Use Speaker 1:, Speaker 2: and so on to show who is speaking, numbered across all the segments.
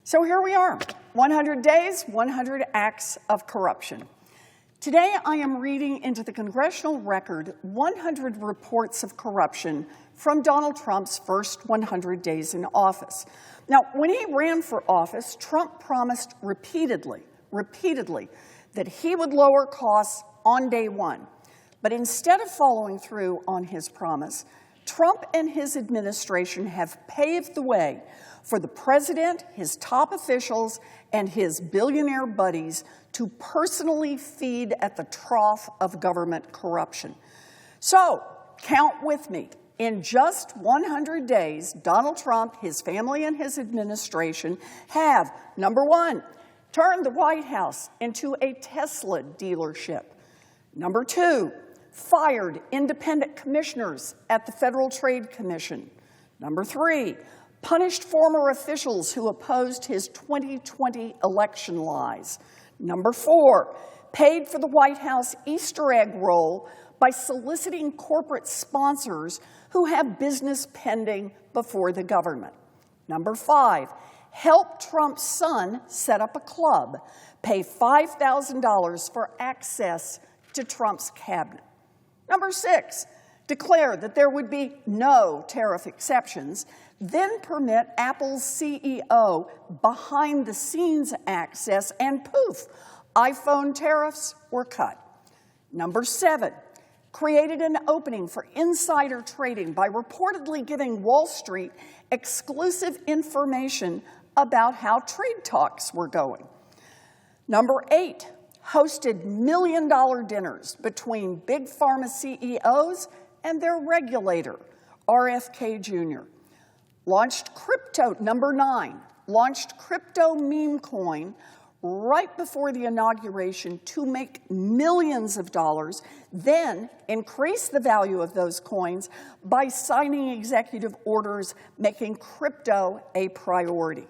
Speaker 1: So here we are, 100 days, 100 acts of corruption. Today I am reading into the Congressional record 100 reports of corruption from Donald Trump's first 100 days in office. Now, when he ran for office, Trump promised repeatedly, that he would lower costs on day one. But instead of following through on his promise, Trump and his administration have paved the way for the president, his top officials, and his billionaire buddies to personally feed at the trough of government corruption. So, count with me. In just 100 days, Donald Trump, his family, and his administration have, number one, turned the White House into a Tesla dealership. Number two, fired independent commissioners at the Federal Trade Commission. Number three, punished former officials who opposed his 2020 election lies. Number four, paid for the White House Easter egg roll by soliciting corporate sponsors who have business pending before the government. Number five, helped Trump's son set up a club, pay $5,000 for access to Trump's cabinet. Number six, declare that there would be no tariff exceptions, then permit Apple's CEO behind-the-scenes access, and poof, iPhone tariffs were cut. Number seven, created an opening for insider trading by reportedly giving Wall Street exclusive information about how trade talks were going. Number eight, hosted million-dollar dinners between big pharma CEOs and their regulator, RFK Jr. Number nine, launched crypto meme coin right before the inauguration to make millions of dollars, then increased the value of those coins by signing executive orders making crypto a priority.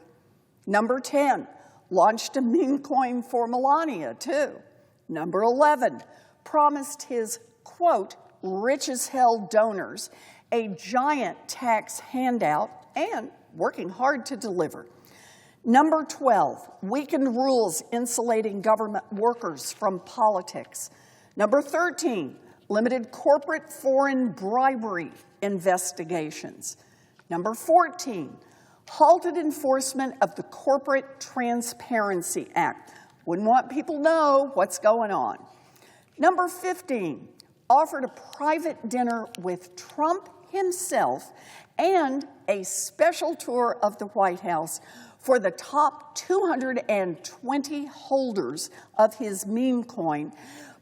Speaker 1: Number 10, launched a meme coin for Melania, too. Number 11, promised his, quote, rich as hell donors a giant tax handout and working hard to deliver. Number 12, weakened rules insulating government workers from politics. Number 13, limited corporate foreign bribery investigations. Number 14, halted enforcement of the Corporate Transparency Act. Wouldn't want people to know what's going on. Number 15, offered a private dinner with Trump himself and a special tour of the White House for the top 220 holders of his meme coin,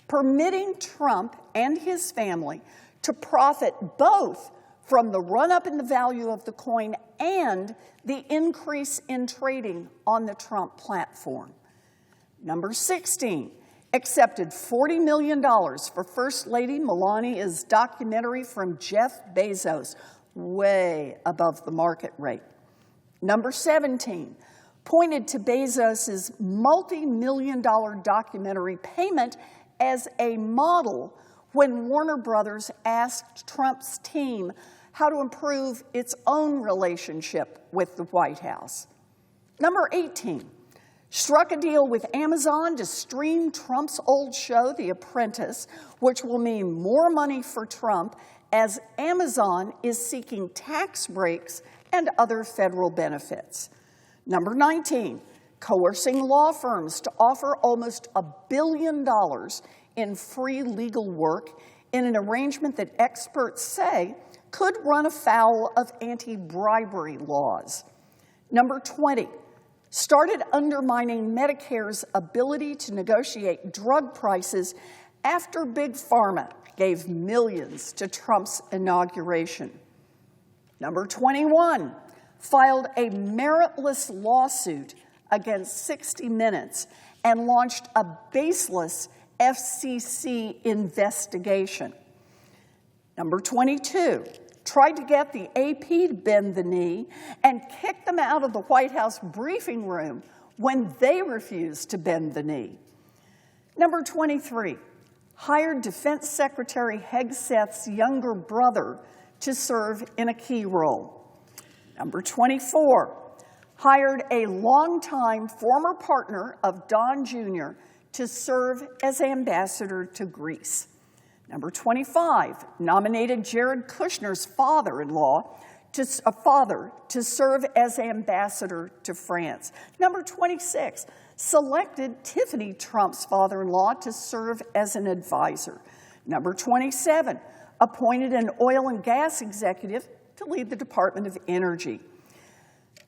Speaker 1: permitting Trump and his family to profit both from the run-up in the value of the coin and the increase in trading on the Trump platform. Number 16, accepted $40 million for First Lady Melania's documentary from Jeff Bezos, way above the market rate. Number 17, pointed to Bezos's multi-million-dollar documentary payment as a model when Warner Brothers asked Trump's team how to improve its own relationship with the White House. Number 18, struck a deal with Amazon to stream Trump's old show, The Apprentice, which will mean more money for Trump as Amazon is seeking tax breaks and other federal benefits. Number 19, coercing law firms to offer almost $1 billion in free legal work in an arrangement that experts say could run afoul of anti-bribery laws. Number 20, started undermining Medicare's ability to negotiate drug prices after Big Pharma gave millions to Trump's inauguration. Number 21, filed a meritless lawsuit against 60 Minutes and launched a baseless FCC investigation. Number 22, tried to get the AP to bend the knee and kick them out of the White House briefing room when they refused to bend the knee. Number 23, hired Defense Secretary Hegseth's younger brother to serve in a key role. Number 24, hired a longtime former partner of Don Jr. to serve as ambassador to Greece. Number 25, nominated Jared Kushner's father-in-law to serve as ambassador to France. Number 26, selected Tiffany Trump's father-in-law to serve as an advisor. Number 27, appointed an oil and gas executive to lead the Department of Energy.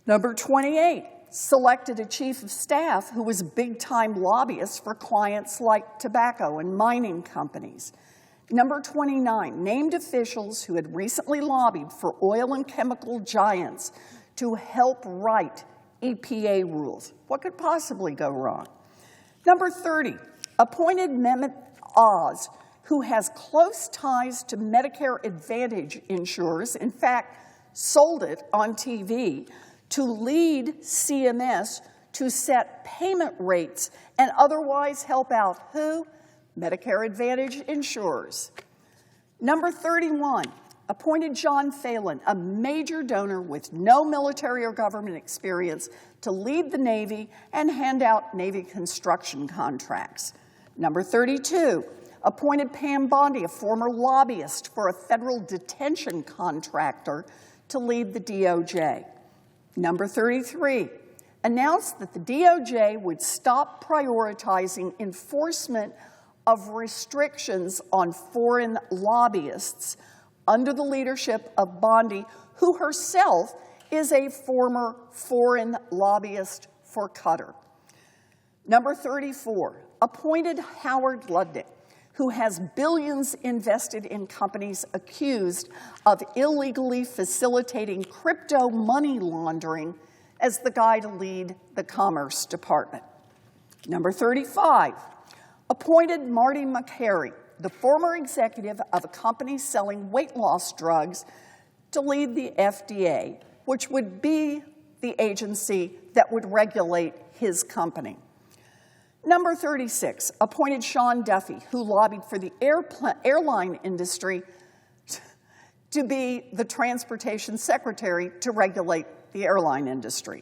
Speaker 1: Number 28, selected a chief of staff who was a big-time lobbyist for clients like tobacco and mining companies. Number 29, named officials who had recently lobbied for oil and chemical giants to help write EPA rules. What could possibly go wrong? Number 30, appointed Mehmet Oz, who has close ties to Medicare Advantage insurers, in fact, sold it on TV, to lead CMS to set payment rates and otherwise help out who? Medicare Advantage insurers. Number 31, appointed John Phelan, a major donor with no military or government experience, to lead the Navy and hand out Navy construction contracts. Number 32, appointed Pam Bondi, a former lobbyist for a federal detention contractor, to lead the DOJ. Number 33, announced that the DOJ would stop prioritizing enforcement of restrictions on foreign lobbyists under the leadership of Bondi, who herself is a former foreign lobbyist for Qatar. Number 34, appointed Howard Lutnick, who has billions invested in companies accused of illegally facilitating crypto money laundering, as the guy to lead the Commerce Department. Number 35, appointed Marty McCary, the former executive of a company selling weight loss drugs, to lead the FDA, which would be the agency that would regulate his company. Number 36, appointed Sean Duffy, who lobbied for the airline industry to be the transportation secretary to regulate the airline industry.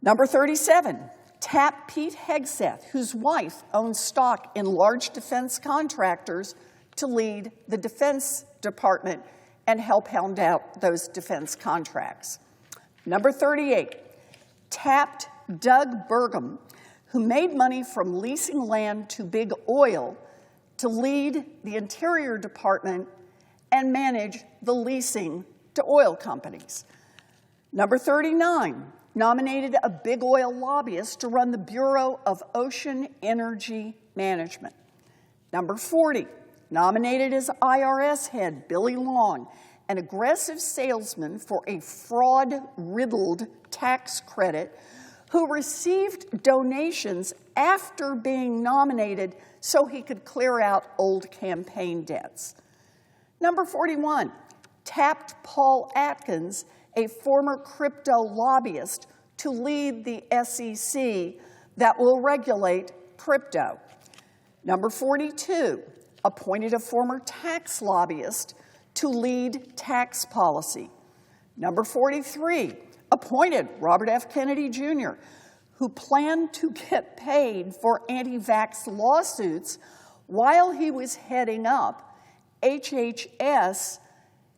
Speaker 1: Number 37, tapped Pete Hegseth, whose wife owns stock in large defense contractors, to lead the Defense Department and help hound out those defense contracts. Number 38, tapped Doug Burgum, who made money from leasing land to big oil, to lead the Interior Department and manage the leasing to oil companies. Number 39, nominated a big oil lobbyist to run the Bureau of Ocean Energy Management. Number 40, nominated as IRS head Billy Long, an aggressive salesman for a fraud-riddled tax credit who received donations after being nominated so he could clear out old campaign debts. Number 41, tapped Paul Atkins, a former crypto lobbyist, to lead the SEC that will regulate crypto. Number 42, appointed a former tax lobbyist to lead tax policy. Number 43, appointed Robert F. Kennedy Jr., who planned to get paid for anti-vax lawsuits while he was heading up HHS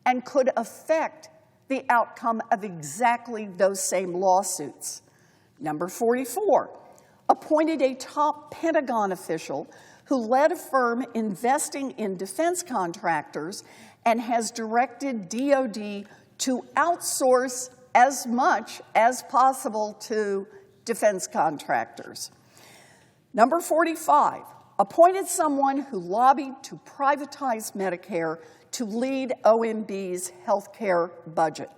Speaker 1: and could affect the outcome of exactly those same lawsuits. Number 44, appointed a top Pentagon official who led a firm investing in defense contractors and has directed DOD to outsource as much as possible to defense contractors. Number 45, appointed someone who lobbied to privatize Medicare to lead OMB's healthcare budget.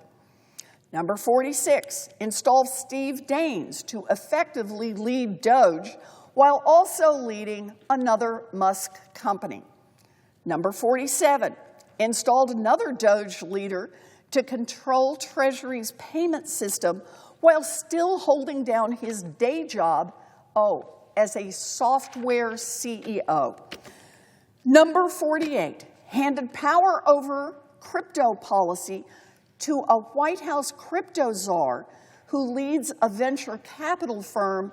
Speaker 1: Number 46, installed Steve Daines to effectively lead Doge while also leading another Musk company. Number 47, installed another Doge leader to control Treasury's payment system while still holding down his day job, as a software CEO. Number 48, handed power over crypto policy to a White House crypto czar who leads a venture capital firm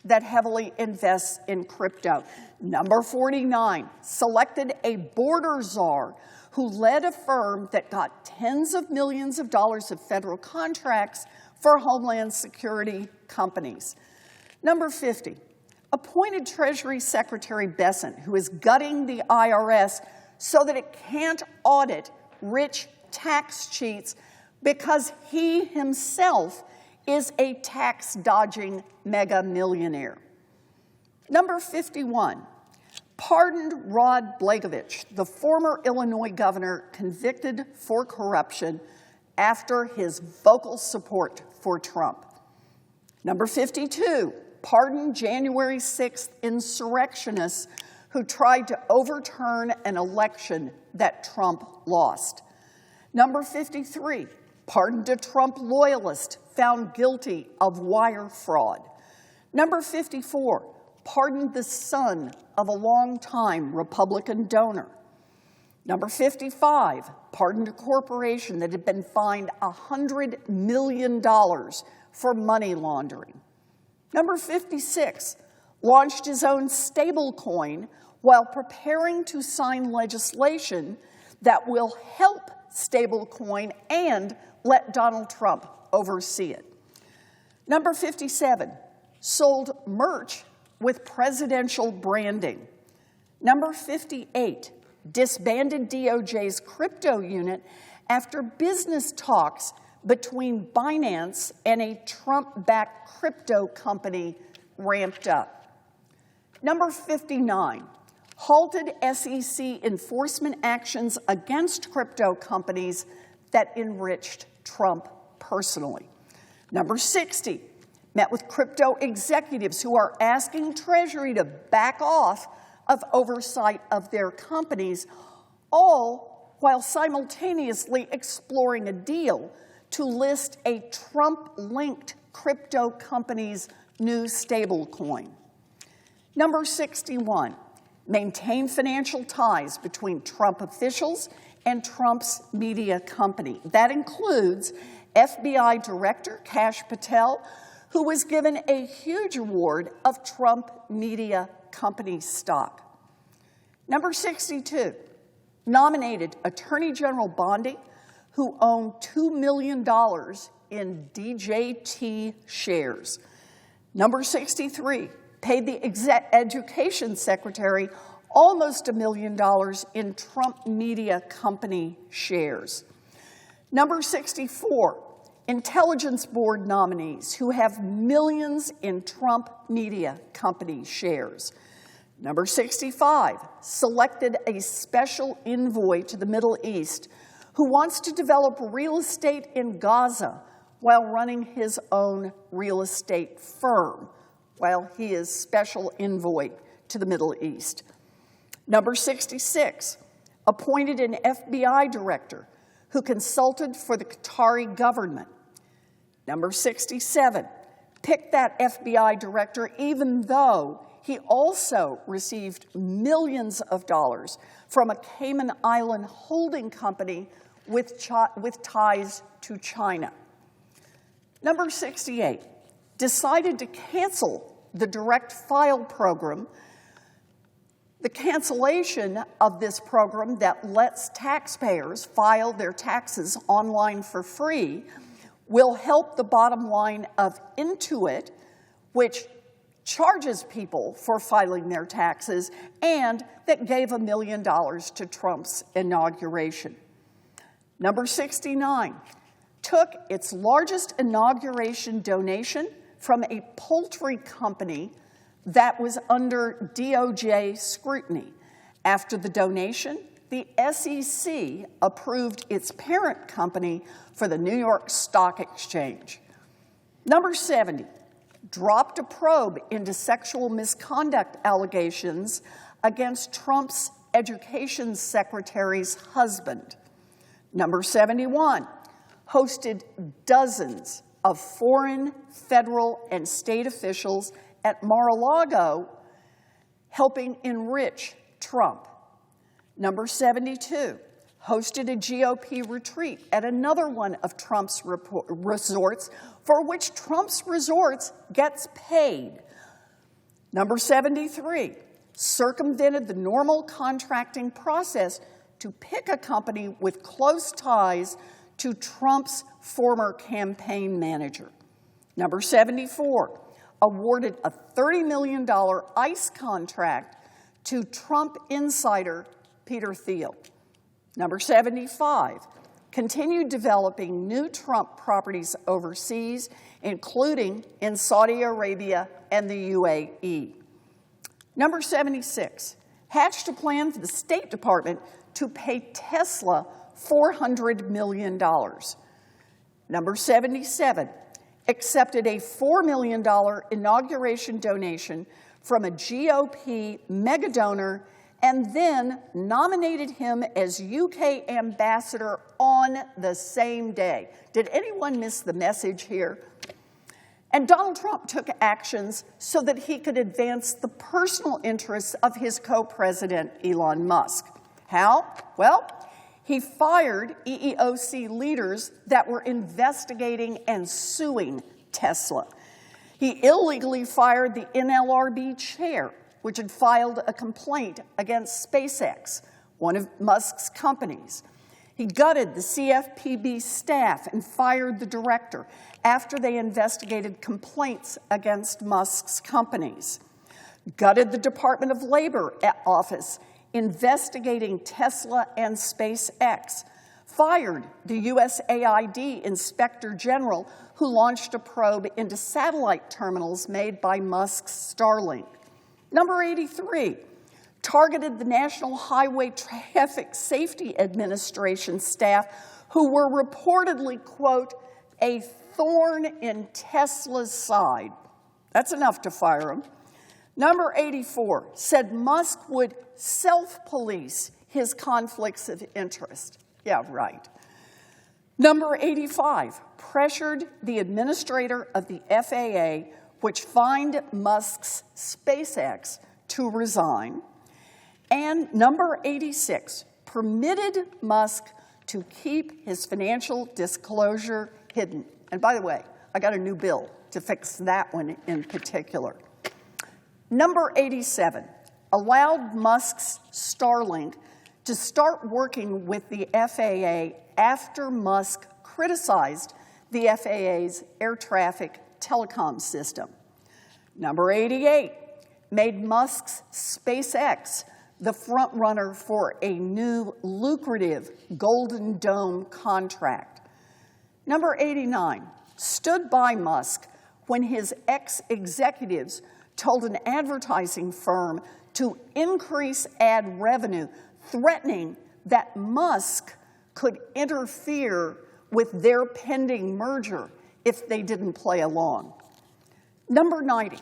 Speaker 1: that heavily invests in crypto. Number 49, selected a border czar who led a firm that got tens of millions of dollars of federal contracts for Homeland Security companies. Number 50, appointed Treasury Secretary Bessent, who is gutting the IRS so that it can't audit rich tax cheats because he himself is a tax-dodging mega millionaire. Number 51, pardoned Rod Blagojevich, the former Illinois governor convicted for corruption after his vocal support for Trump. Number 52, pardoned January 6th insurrectionists who tried to overturn an election that Trump lost. Number 53, pardoned a Trump loyalist found guilty of wire fraud. Number 54, pardoned the son of a longtime Republican donor. Number 55, pardoned a corporation that had been fined $100 million for money laundering. Number 56, launched his own stablecoin while preparing to sign legislation that will help stablecoin and let Donald Trump oversee it. Number 57, sold merch with presidential branding. Number 58, disbanded DOJ's crypto unit after business talks between Binance and a Trump-backed crypto company ramped up. Number 59, halted SEC enforcement actions against crypto companies that enriched Trump personally. Number 60, met with crypto executives who are asking Treasury to back off of oversight of their companies, all while simultaneously exploring a deal to list a Trump-linked crypto company's new stablecoin. Number 61, maintain financial ties between Trump officials and Trump's media company. That includes FBI Director Kash Patel, who was given a huge award of Trump media company stock. Number 62, nominated Attorney General Bondi, who owned $2 million in DJT shares. Number 63, paid the Education Secretary almost $1 million in Trump media company shares. Number 64, Intelligence Board nominees who have millions in Trump media company shares. Number 65, selected a special envoy to the Middle East who wants to develop real estate in Gaza while running his own real estate firm, while he is special envoy to the Middle East. Number 66, appointed an FBI director who consulted for the Qatari government. Number 67, picked that FBI director even though he also received millions of dollars from a Cayman Island holding company with ties to China. Number 68, decided to cancel the direct file program. The cancellation of this program that lets taxpayers file their taxes online for free will help the bottom line of Intuit, which charges people for filing their taxes and that gave $1 million to Trump's inauguration. Number 69, took its largest inauguration donation from a poultry company that was under DOJ scrutiny. After the donation, the SEC approved its parent company for the New York Stock Exchange. Number 70, dropped a probe into sexual misconduct allegations against Trump's education secretary's husband. Number 71, hosted dozens of foreign, federal, and state officials at Mar-a-Lago, helping enrich Trump. Number 72, hosted a GOP retreat at another one of Trump's resorts, for which Trump's resorts gets paid. Number 73, circumvented the normal contracting process to pick a company with close ties to Trump's former campaign manager. Number 74, awarded a $30 million ICE contract to Trump insider Peter Thiel. Number 75, continued developing new Trump properties overseas, including in Saudi Arabia and the UAE. Number 76, hatched a plan for the State Department to pay Tesla $400 million. Number 77, accepted a $4 million inauguration donation from a GOP megadonor and then nominated him as UK ambassador on the same day. Did anyone miss the message here? And Donald Trump took actions so that he could advance the personal interests of his co-president, Elon Musk. How? Well, he fired EEOC leaders that were investigating and suing Tesla. He illegally fired the NLRB chair, which had filed a complaint against SpaceX, one of Musk's companies. He gutted the CFPB staff and fired the director after they investigated complaints against Musk's companies. Gutted the Department of Labor office investigating Tesla and SpaceX. Fired the USAID Inspector General who launched a probe into satellite terminals made by Musk's Starlink. Number 83, targeted the National Highway Traffic Safety Administration staff who were reportedly, quote, a thorn in Tesla's side. That's enough to fire him. Number 84, said Musk would self-police his conflicts of interest. Yeah, right. Number 85, pressured the administrator of the FAA, which fined Musk's SpaceX, to resign. And number 86, permitted Musk to keep his financial disclosure hidden. And by the way, I got a new bill to fix that one in particular. Number 87, allowed Musk's Starlink to start working with the FAA after Musk criticized the FAA's air traffic telecom system. Number 88, made Musk's SpaceX the front runner for a new lucrative Golden Dome contract. Number 89, stood by Musk when his ex-executives told an advertising firm to increase ad revenue, threatening that Musk could interfere with their pending merger if they didn't play along. Number 90,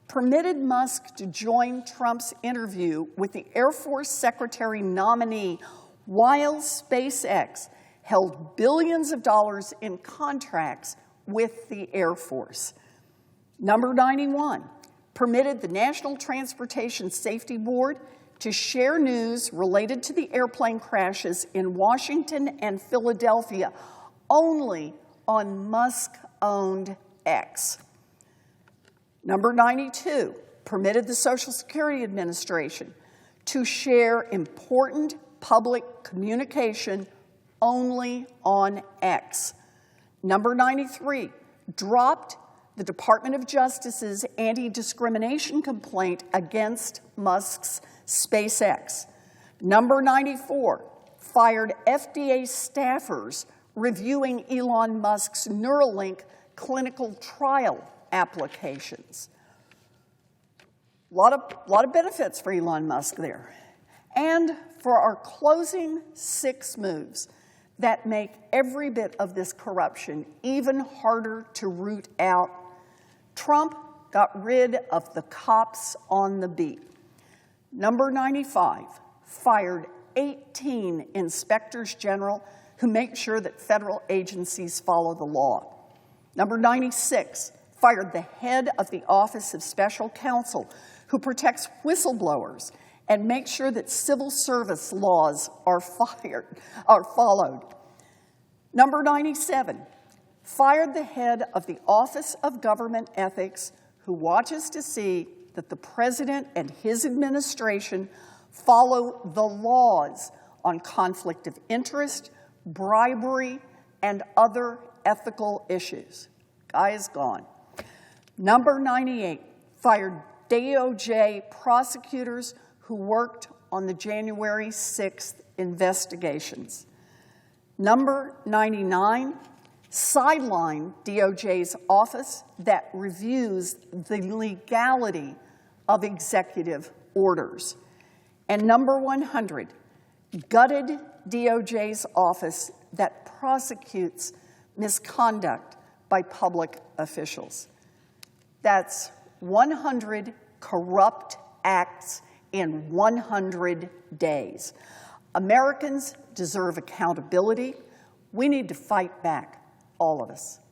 Speaker 1: permitted Musk to join Trump's interview with the Air Force Secretary nominee while SpaceX held billions of dollars in contracts with the Air Force. Number 91, permitted the National Transportation Safety Board to share news related to the airplane crashes in Washington and Philadelphia only on Musk-owned X. Number 92, permitted the Social Security Administration to share important public communication only on X. Number 93, dropped the Department of Justice's anti-discrimination complaint against Musk's SpaceX. Number 94, fired FDA staffers reviewing Elon Musk's Neuralink clinical trial applications. A lot of benefits for Elon Musk there. And for our closing 6 moves that make every bit of this corruption even harder to root out, Trump got rid of the cops on the beat. Number 95, fired 18 inspectors general who make sure that federal agencies follow the law. Number 96, fired the head of the Office of Special Counsel who protects whistleblowers and make sure that civil service laws are followed. Number 97, fired the head of the Office of Government Ethics, who watches to see that the president and his administration follow the laws on conflict of interest, bribery, and other ethical issues. Guy is gone. Number 98, fired DOJ prosecutors who worked on the January 6th investigations. Number 99, sidelined DOJ's office that reviews the legality of executive orders. And number 100, gutted DOJ's office that prosecutes misconduct by public officials. That's 100 corrupt acts in 100 days. Americans deserve accountability. We need to fight back, all of us.